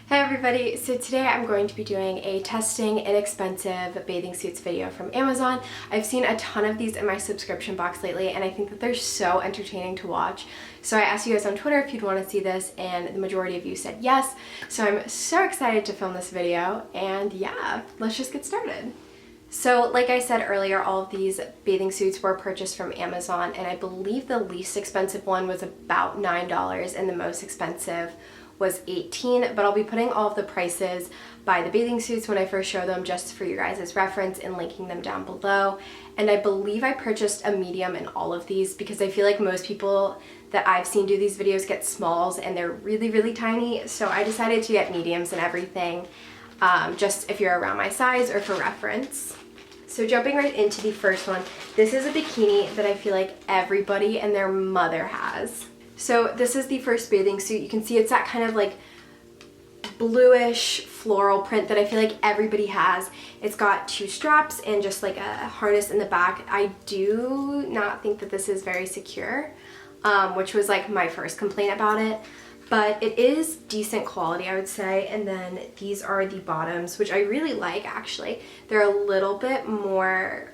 Hey everybody, so today I'm going to be doing a testing inexpensive bathing suits video from Amazon. I've seen a ton of these in my subscription box lately and I think that they're so entertaining to watch. So I asked you guys on Twitter if you'd want to see this and the majority of you said yes. So I'm so excited to film this video and yeah, let's just get started. So like I said earlier, all of these bathing suits were purchased from Amazon and I believe the least expensive one was about $9 and the most expensive was $18, but I'll be putting all of the prices by the bathing suits when I first show them just for you guys' reference and linking them down below. And I believe I purchased a medium in all of these because I feel like most people that I've seen do these videos get smalls and they're really, really tiny. So I decided to get mediums and everything, just if you're around my size or for reference. So jumping right into the first one, this is a bikini that I feel like everybody and their mother has. So this is the first bathing suit. You can see it's that kind of like bluish floral print that I feel like everybody has. It's got two straps and just like a harness in the back. I do not think that this is very secure, which was like my first complaint about it. But it is decent quality, I would say. And then these are the bottoms, which I really like actually. They're a little bit more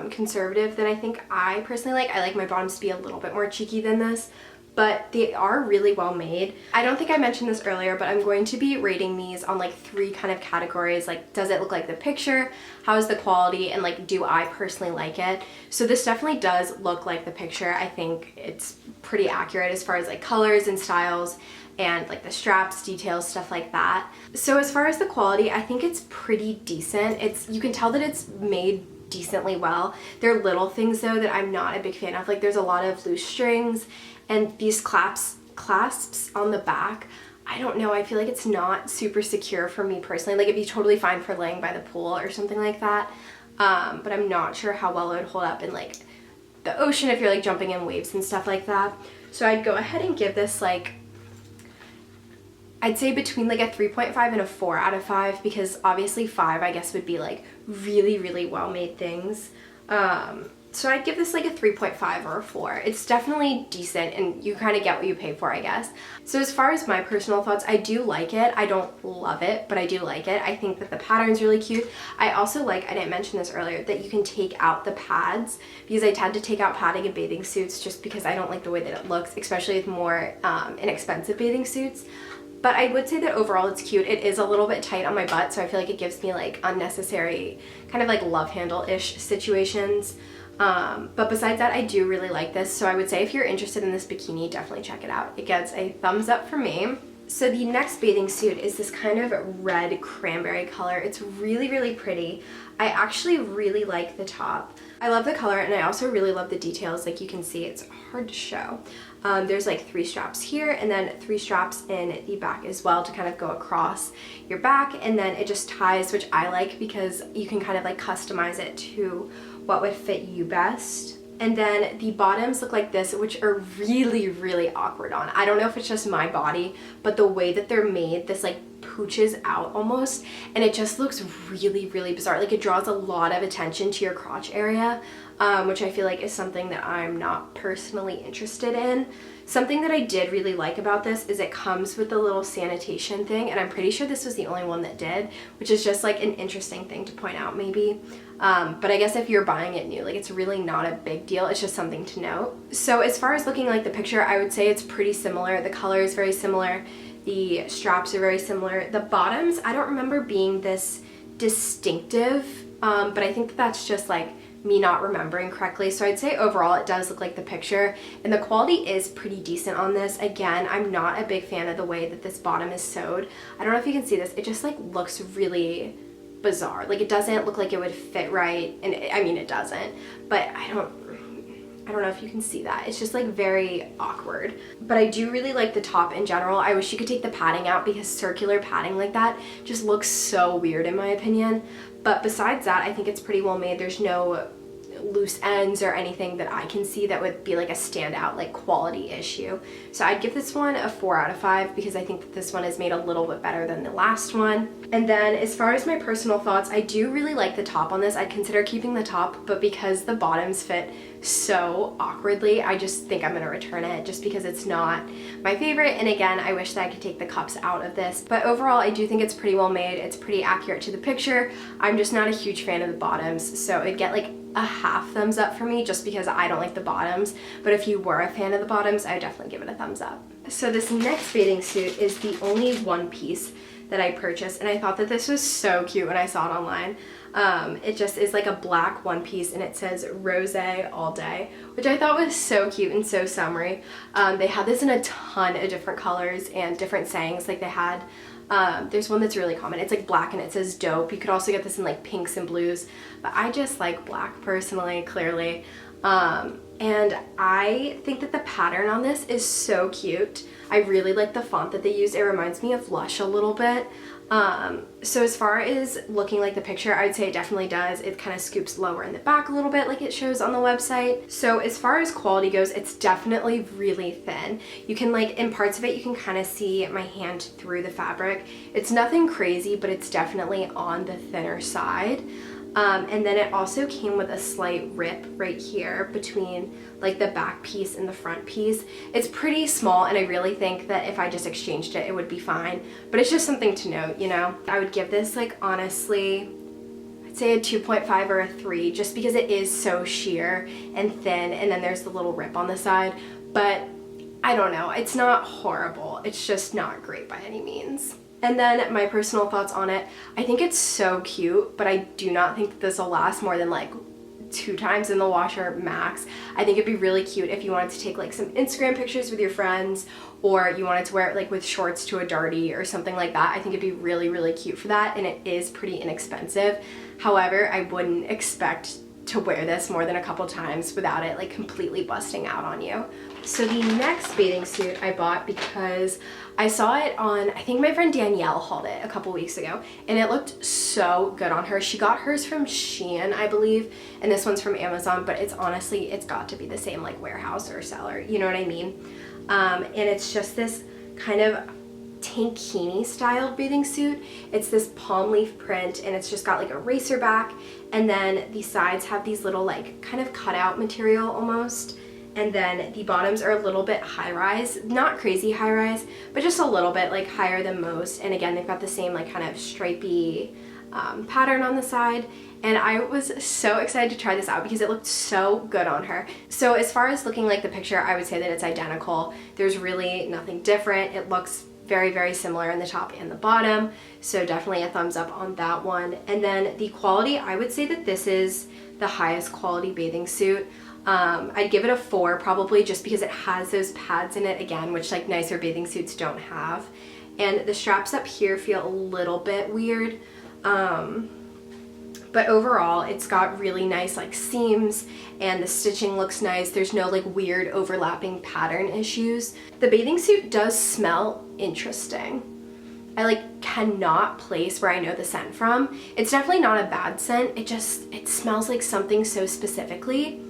conservative than I think I personally like. I like my bottoms to be a little bit more cheeky than this, but they are really well made. I don't think I mentioned this earlier, but I'm going to be rating these on like three kind of categories. Like, does it look like the picture? How is the quality? And like, do I personally like it? So this definitely does look like the picture. I think it's pretty accurate as far as like colors and styles and like the straps, details, stuff like that. So as far as the quality, I think it's pretty decent. You can tell that it's made decently well. There are little things though that I'm not a big fan of. Like there's a lot of loose strings and these clasps on the back. I don't know, I feel like it's not super secure for me personally. Like it'd be totally fine for laying by the pool or something like that. But I'm not sure how well it would hold up in like the ocean if you're like jumping in waves and stuff like that. So I'd go ahead and give this like, I'd say between like a 3.5 and a 4 out of 5 because obviously 5 I guess would be like really, really well made things. So I'd give this like a 3.5 or a 4. It's definitely decent and you kind of get what you pay for, I guess. So as far as my personal thoughts, I do like it. I don't love it, but I do like it. I think that the pattern's really cute. I also like, I didn't mention this earlier, that you can take out the pads because I tend to take out padding in bathing suits just because I don't like the way that it looks, especially with more inexpensive bathing suits. But I would say that overall it's cute. It is a little bit tight on my butt, so I feel like it gives me like unnecessary kind of like love handle-ish situations. But besides that, I do really like this. So I would say if you're interested in this bikini, definitely check it out. It gets a thumbs up from me. So the next bathing suit is this kind of red cranberry color. It's really, really pretty. I actually really like the top. I love the color and I also really love the details. Like you can see, it's hard to show. There's like 3 straps here and then 3 straps in the back as well to kind of go across your back, and then it just ties, which I like because you can kind of like customize it to what would fit you best. And then the bottoms look like this, which are really, really awkward on. I don't know if it's just my body, but the way that they're made, this like pooches out almost, and it just looks really, really bizarre. Like it draws a lot of attention to your crotch area, which I feel like is something that I'm not personally interested in. Something that I did really like about this is it comes with the little sanitation thing, and I'm pretty sure this was the only one that did, which is just like an interesting thing to point out maybe. But I guess if you're buying it new, like it's really not a big deal. It's just something to note. So as far as looking like the picture, I would say it's pretty similar. The color is very similar. The straps are very similar. The bottoms, I don't remember being this distinctive, but I think that that's just like me not remembering correctly. So I'd say overall it does look like the picture and the quality is pretty decent on this. Again, I'm not a big fan of the way that this bottom is sewed. I don't know if you can see this. It just like looks really bizarre. Like it doesn't look like it would fit right, and I mean it doesn't, but I don't know if you can see that. It's just like very awkward. But I do really like the top in general. I wish you could take the padding out because circular padding like that just looks so weird in my opinion. But besides that, I think it's pretty well made. There's no loose ends or anything that I can see that would be like a standout like quality issue. So I'd give this one a 4 out of 5 because I think that this one is made a little bit better than the last one. And then as far as my personal thoughts, I do really like the top on this. I'd consider keeping the top, but because the bottoms fit so awkwardly, I just think I'm gonna return it just because it's not my favorite. And again, I wish that I could take the cups out of this, but overall I do think it's pretty well made. It's pretty accurate to the picture. I'm just not a huge fan of the bottoms, so it'd get like a half thumbs up for me just because I don't like the bottoms, but if you were a fan of the bottoms, I would definitely give it a thumbs up. So this next bathing suit is the only one piece that I purchased, and I thought that this was so cute when I saw it online. It just is like a black one piece and it says rosé all day, which I thought was so cute and so summery. They had this in a ton of different colors and different sayings. Like they had, there's one that's really common. It's like black and it says dope. You could also get this in like pinks and blues, but I just like black personally, clearly. And I think that the pattern on this is so cute. I really like the font that they use. It reminds me of Lush a little bit. So as far as looking like the picture, I'd say it definitely does. It kind of scoops lower in the back a little bit like it shows on the website. So as far as quality goes, it's definitely really thin. You can like, in parts of it, you can kind of see my hand through the fabric. It's nothing crazy, but it's definitely on the thinner side. And then it also came with a slight rip right here between like the back piece and the front piece. It's pretty small and I really think that if I just exchanged it, it would be fine. But it's just something to note, you know? I would give this like honestly, I'd say a 2.5 or a 3 just because it is so sheer and thin and then there's the little rip on the side. But I don't know, it's not horrible. It's just not great by any means. And then my personal thoughts on it, I think it's so cute, but I do not think that this will last more than like 2 times in the washer max. I think it'd be really cute if you wanted to take like some Instagram pictures with your friends, or you wanted to wear it like with shorts to a darty or something like that. I think it'd be really, really cute for that, and it is pretty inexpensive. However, I wouldn't expect to wear this more than a couple times without it like completely busting out on you. So the next bathing suit I bought because I saw it on, I think my friend Danielle hauled it a couple weeks ago, and it looked so good on her. She got hers from Shein, I believe, and this one's from Amazon, but it's honestly, it's got to be the same like warehouse or seller, you know what I mean? And it's just this kind of tankini styled bathing suit. It's this palm leaf print and it's just got like a racer back, and then the sides have these little like kind of cutout material almost, and then the bottoms are a little bit high rise, not crazy high rise, but just a little bit like higher than most. And again, they've got the same like kind of stripy pattern on the side. And I was so excited to try this out because it looked so good on her. So as far as looking like the picture, I would say that it's identical. There's really nothing different. It looks very, very similar in the top and the bottom. So definitely a thumbs up on that one. And then the quality, I would say that this is the highest quality bathing suit. I'd give it a 4 probably just because it has those pads in it again, which like nicer bathing suits don't have. And the straps up here feel a little bit weird. But overall, it's got really nice like seams and the stitching looks nice. There's no like weird overlapping pattern issues. The bathing suit does smell interesting. I like cannot place where I know the scent from. It's definitely not a bad scent. It smells like something so specifically.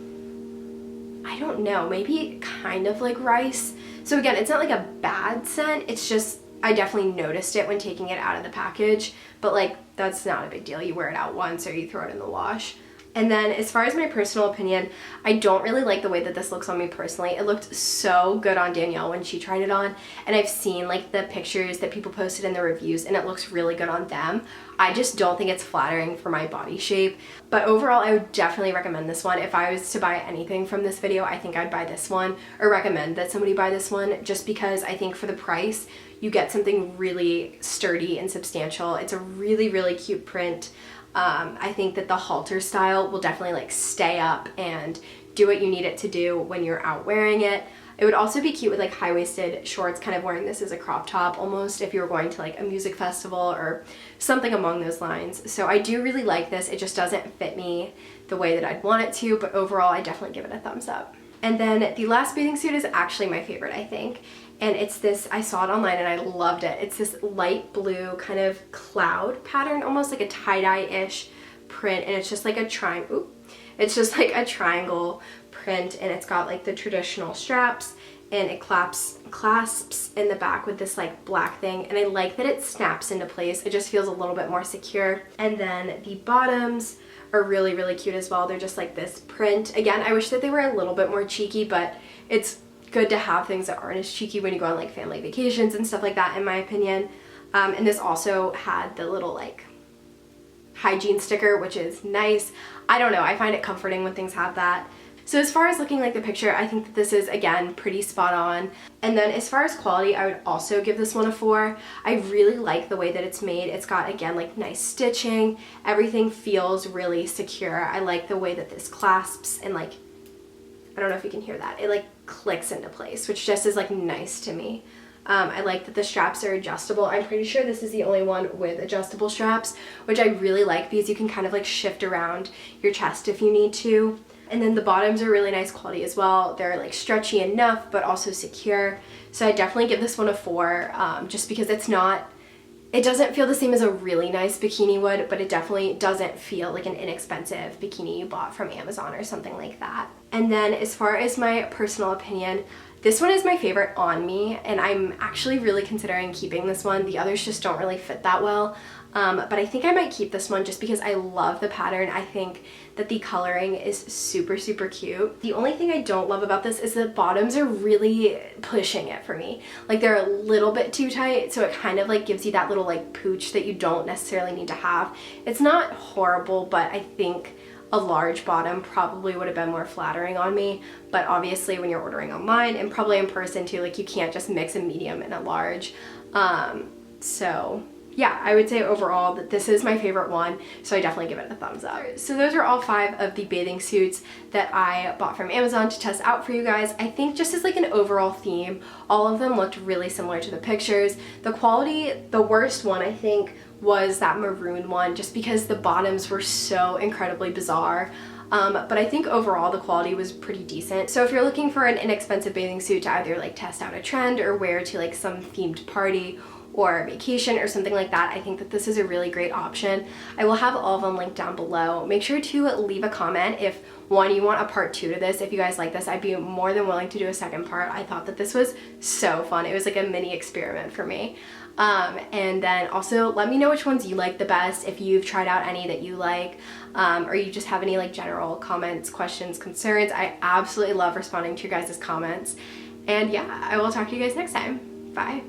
I don't know, maybe kind of like rice. So again, it's not like a bad scent. It's just, I definitely noticed it when taking it out of the package, but like that's not a big deal. You wear it out once or you throw it in the wash. And then as far as my personal opinion, I don't really like the way that this looks on me personally. It looked so good on Danielle when she tried it on, and I've seen like the pictures that people posted in the reviews and it looks really good on them. I just don't think it's flattering for my body shape. But overall, I would definitely recommend this one. If I was to buy anything from this video, I think I'd buy this one or recommend that somebody buy this one just because I think for the price, you get something really sturdy and substantial. It's a really, really cute print. I think that the halter style will definitely like stay up and do what you need it to do when you're out wearing it. It would also be cute with like high-waisted shorts, kind of wearing this as a crop top almost if you were going to like a music festival or something along those lines. So I do really like this. It just doesn't fit me the way that I'd want it to, but overall I definitely give it a thumbs up. And then the last bathing suit is actually my favorite, I think. And it's this, I saw it online and I loved it. It's this light blue kind of cloud pattern, almost like a tie-dye-ish print. And it's just like a It's just like a triangle print, and it's got like the traditional straps, and it clasps in the back with this like black thing, and I like that it snaps into place. It just feels a little bit more secure. And then the bottoms are really, really cute as well. They're just like this print. Again, I wish that they were a little bit more cheeky, but it's good to have things that aren't as cheeky when you go on like family vacations and stuff like that, in my opinion. And this also had the little like hygiene sticker, which is nice. I don't know, I find it comforting when things have that. So as far as looking like the picture, I think that this is, again, pretty spot on. And then as far as quality, I would also give this one a 4. I really like the way that it's made. It's got, again, like nice stitching. Everything feels really secure. I like the way that this clasps and like, I don't know if you can hear that. It like clicks into place, which just is like nice to me. I like that the straps are adjustable. I'm pretty sure this is the only one with adjustable straps, which I really like because you can kind of like shift around your chest if you need to. And then the bottoms are really nice quality as well. They're like stretchy enough, but also secure. So I definitely give this one a 4, just because it doesn't feel the same as a really nice bikini would, but it definitely doesn't feel like an inexpensive bikini you bought from Amazon or something like that. And then as far as my personal opinion, this one is my favorite on me, and I'm actually really considering keeping this one. The others just don't really fit that well. But I think I might keep this one just because I love the pattern. I think that the coloring is super, super cute. The only thing I don't love about this is the bottoms are really pushing it for me. Like they're a little bit too tight, so it kind of like gives you that little like pooch that you don't necessarily need to have. It's not horrible, but I think a large bottom probably would have been more flattering on me. But obviously when you're ordering online and probably in person too, like you can't just mix a medium and a large. So yeah, I would say overall that this is my favorite one, so I definitely give it a thumbs up. So those are all 5 of the bathing suits that I bought from Amazon to test out for you guys. I think just as like an overall theme, all of them looked really similar to the pictures. The quality, the worst one I think was that maroon one, just because the bottoms were so incredibly bizarre. But I think overall the quality was pretty decent. So if you're looking for an inexpensive bathing suit to either like test out a trend or wear to like some themed party or vacation or something like that, I think that this is a really great option. I will have all of them linked down below. Make sure to leave a comment if one, you want a part 2 to this. If you guys like this, I'd be more than willing to do a second part. I thought that this was so fun. It was like a mini experiment for me. And then also let me know which ones you like the best, if you've tried out any that you like, or you just have any like general comments, questions, concerns. I absolutely love responding to your guys' comments. And yeah, I will talk to you guys next time. Bye.